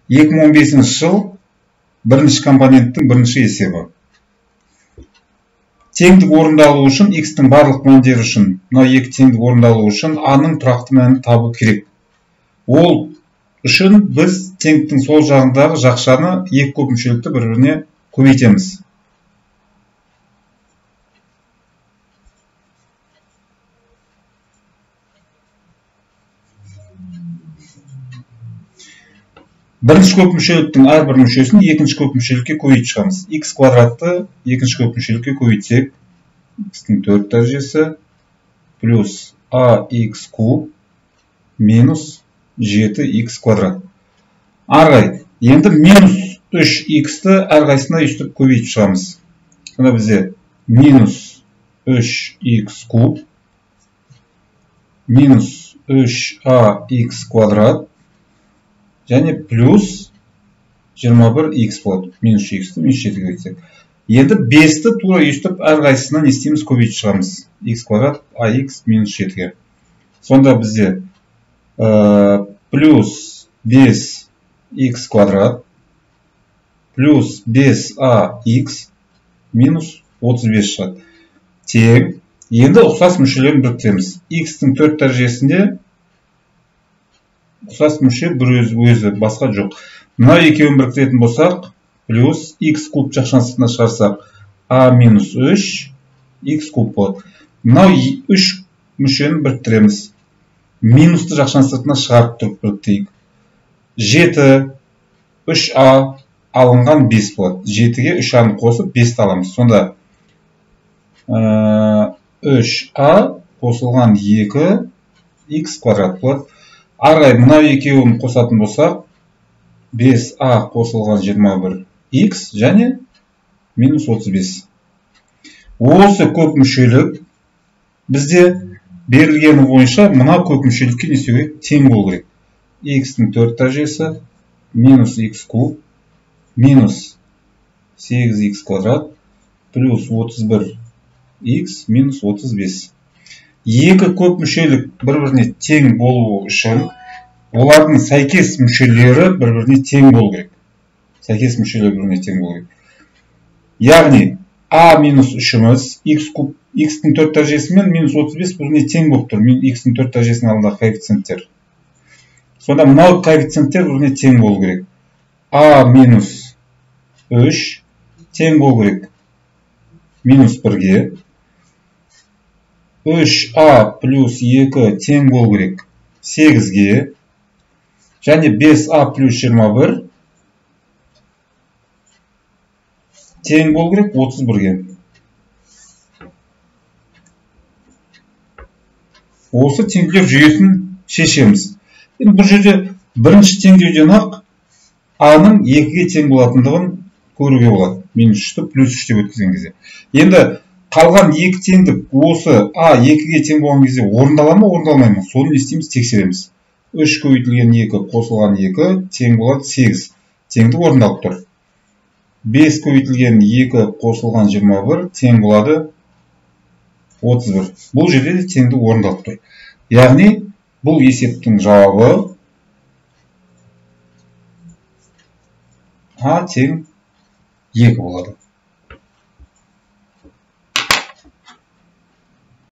2015 жыл бірінші компоненттің бірінші есебі. Теңдік орындалу үшін x-тің барлық мәндері үшін, мына екі теңдік орындалу үшін a-ның тұрақты мәнін табу керек. Ол үшін біз теңдіктің сол жағындағы жақшаны екі көп мүшелікті бір-біріне көбейтеміз. Бірінші көп мүшеліктің әрбір мүшесін екінші көп мүшелікке көбейтіп шығамыз. X квадратты екінші көп мүшелікке көбейтсек, x-тің 4 дәрежесі плюс ax куб минус 7x квадрат. Арғай, енді минус 3x-ті әрқайсына үстіп көбейтіп шығамыз. Сонда бізде минус 3x куб минус 3ax квадрат және плюс 21x болады. Минус x-ті минус 7-ге көбейтсек. Енді 5-ті тура үстіп әрқайсысына не істейміз? Көбейтіп шығамыз. X квадрат ax минус 7-ге. Сонда бізде плюс 5x квадрат плюс 5ax минус 35 шығады. Тең. Енді ұқсас мүшелерін біріктіреміз. X-тің 4 дәрежесінде ұқсас мүше бір өзі, басқа жоқ. Мына екеуін біріктіретін болсақ, плюс x куб жақшаны сыртына шығарсақ, a минус 3 x куб болады. Мына 3 мүшені біріктіреміз. Минусты жақшаны сыртына шығарып тұрып біріктейік. 7, 3a алынған 5 болады. 7-ге 3a-ны қосып 5-ті аламыз. Сонда 3a қосылған 2x квадрат болады. Арғай, мына екеуін қосатын болсақ, 5a қосылған 21x және минус 35. Осы көп мүшелік бізде берілгені бойынша мына көп мүшелікке не істеуге тең болу керек. X-тің 4 дәрежесі минус x куб минус 8x квадрат плюс 31x минус 35. Екі көп мүшелік бір-біріне тең болу үшін олардың сәйкес мүшелері бір-біріне тең болу керек. Сәйкес мүшелері бір-біріне тең болу керек. Яғни a минус 3-іміз x-тің 4 дәрежесі мен минус 35 бір-біріне тең болып тұр. X-тің 4 дәрежесінің алдындағы коэффициенттер. Сонда мынау коэффициенттер бір-біріне тең болу керек. a минус 3 тең болу керек минус 1-ге. 3a плюс 2 тең болу керек 8-ге. Және 5a плюс 21 тең болу керек 31-ге. Осы теңдеулер жүйесін шешеміз. Енді бұл жерде бірінші теңдеуден ақ a-ның 2-ге тең болатындығын көруге болады. Минус 3-ті плюс 3 деп өткізген кезде. Енді қалған екі теңдік осы a 2-ге тең болған кезде орындала ма, орындалмай ма? Соны не істейміз? Тексереміз. 3 көбейтілген 2 қосылған 2 тең болады 8. Теңдік орындалып тұр. 5 көбейтілген 2 қосылған 21 тең болады 31. Бұл жерде де теңдік орындалып тұр. Яғни бұл есептің жауабы a тең 2 болады.